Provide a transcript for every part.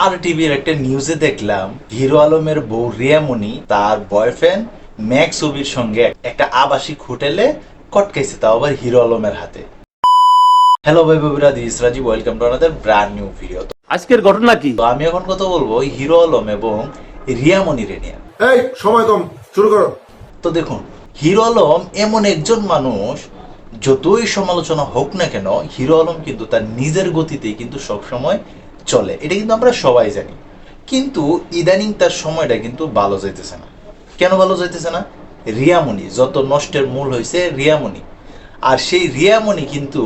আর টিভির একটা নিউজে দেখলাম হিরো আলমের বউ রিয়ামণি তার বয়ফ্রেন্ড ম্যাক্স ছবির সঙ্গে একটা আবাসিক হোটেলে কটকাইছে, তাও আবার হিরো আলমের হাতে। হ্যালো ভাই বন্ধুরা, this Rajiv, welcome to another brand new video. আজকের ঘটনা কি? তো আমি এখন কথা বলবো হিরো আলম এবং রিয়ামণির নিয়ে। এই সময় কম, শুরু করো। তো দেখুন, হিরো আলম এমন একজন মানুষ, যতই সমালোচনা হোক না কেন, হিরো আলম কিন্তু তার নিজের গতিতেই কিন্তু সবসময় চলে, এটা কিন্তু আমরা সবাই জানি। কিন্তু ইদানিং তার সময়টা কিন্তু ভালো যাইতেছে না। কেন ভালো যাইতেছে না? রিয়ামণি, যত নষ্টের মূল হয়েছে রিয়ামণি। আর সেই রিয়ামণি কিন্তু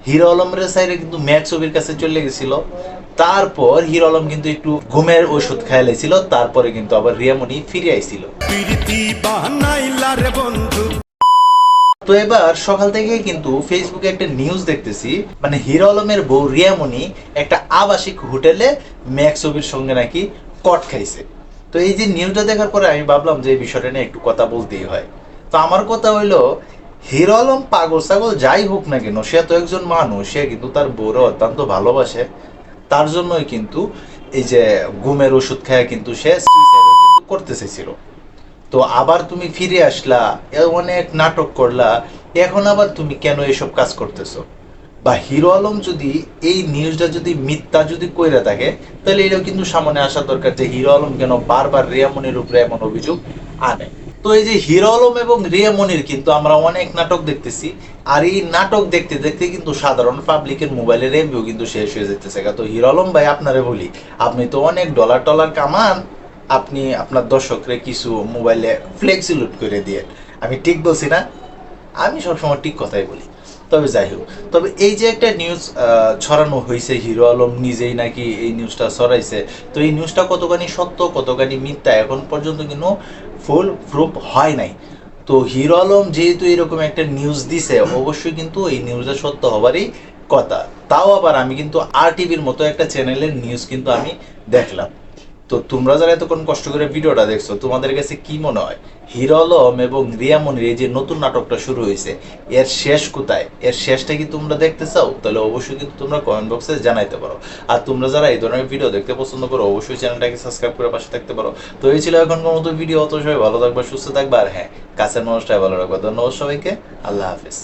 হিরো আলমের সাইডে কিন্তু ম্যাক্স ছবির কাছে চলে গেছিল। তারপর হিরো আলম কিন্তু একটু ঘুমের ওষুধ খাইলেছিল, তারপরে কিন্তু আবার রিয়ামণি ফিরে আইছিল। তো এবার সকাল থেকে কিন্তু ফেসবুকে একটা নিউজ দেখতেছি, মানে হিরো আলমের বউ রিয়ামণি একটা আবাসিক হোটেলে ম্যাক্স ছবির সঙ্গে নাকি কট খাইছে। তো এই যে নিউজটা দেখার পরে আমি ভাবলাম যে এই বিষয়টা নিয়ে একটু কথা বলতেই হয়। তো আমার কথা হইলো, হিরো আলম পাগল ছাগল যাই হোক না কেন, সে তো একজন মানুষ, সে কিন্তু তার বউরে অত্যন্ত ভালোবাসে। তার জন্যই কিন্তু এই যে ঘুমের ওষুধ খায় কিন্তু সে সুইসাইড কিন্তু করতে চাইছিল। তো আবার তুমি ফিরে আসলা, অনেক নাটক করলা, এখন আবার তুমি কেন এসব কাজ করতেছো? বা হিরো আলম যদি এই নিউজটা যদি মিথ্যা যদি কইরা থাকে, তাহলে এটাও কিন্তু সামনে আসা দরকার যে হিরো আলম কেন বারবার রিয়ামণির উপরে এমন অভিযোগ আনে। তো এই যে হিরো আলম এবং রিয়ামণির কিন্তু আমরা অনেক নাটক দেখতেছি, আর এই নাটক দেখতে দেখতে কিন্তু সাধারণ পাবলিকের মোবাইলের এমবিও কিন্তু শেষ হয়ে যেতেছে। তো হিরো আলম ভাই, আপনারে বলি, আপনি তো অনেক ডলার টলার কামান, আপনি আপনার দর্শকরে কিছু মোবাইলে ফ্লেক্সিলোড করে দিয়ে। আমি ঠিক বলছি না? আমি সবসময় ঠিক কথাই বলি। তবে যাই হোক, তবে এই যে একটা নিউজ ছড়ানো হয়েছে, হিরো আলম নিজেই নাকি এই নিউজটা ছড়াইছে, তো এই নিউজটা কতখানি সত্য কতখানি মিথ্যা এখন পর্যন্ত কিন্তু ফুল প্রুফ হয় নাই। তো হিরো আলম যেহেতু এরকম একটা নিউজ দিছে, অবশ্যই কিন্তু এই নিউজটা সত্য হবারই কথা। তাও আবার আমি কিন্তু আর টিভির মতো একটা চ্যানেলের নিউজ কিন্তু আমি দেখলাম। তো তোমরা যারা এতক্ষণ কষ্ট করে ভিডিওটা দেখছো, তোমাদের কাছে কি মনে হয় হিরো আলম এবং রিয়ামণির এই যে নতুন নাটকটা শুরু হয়েছে, এর শেষ কোথায়? এর শেষটা কি তোমরা দেখতে চাও? তাহলে অবশ্যই কিন্তু তোমরা কমেন্ট বক্সে জানাইতে পারো। আর তোমরা যারা এই ধরনের ভিডিও দেখতে পছন্দ করো, অবশ্যই চ্যানেলটাকে সাবস্ক্রাইব করে পাশে থাকতে পারো। তো এই ছিল এখনকার মতো ভিডিও। অত সবাই ভালো থাকবা, সুস্থ থাকবা, আর হ্যাঁ, কাছের মানুষটাই ভালো রাখবা। ধন্যবাদ সবাইকে, আল্লাহ হাফিজ।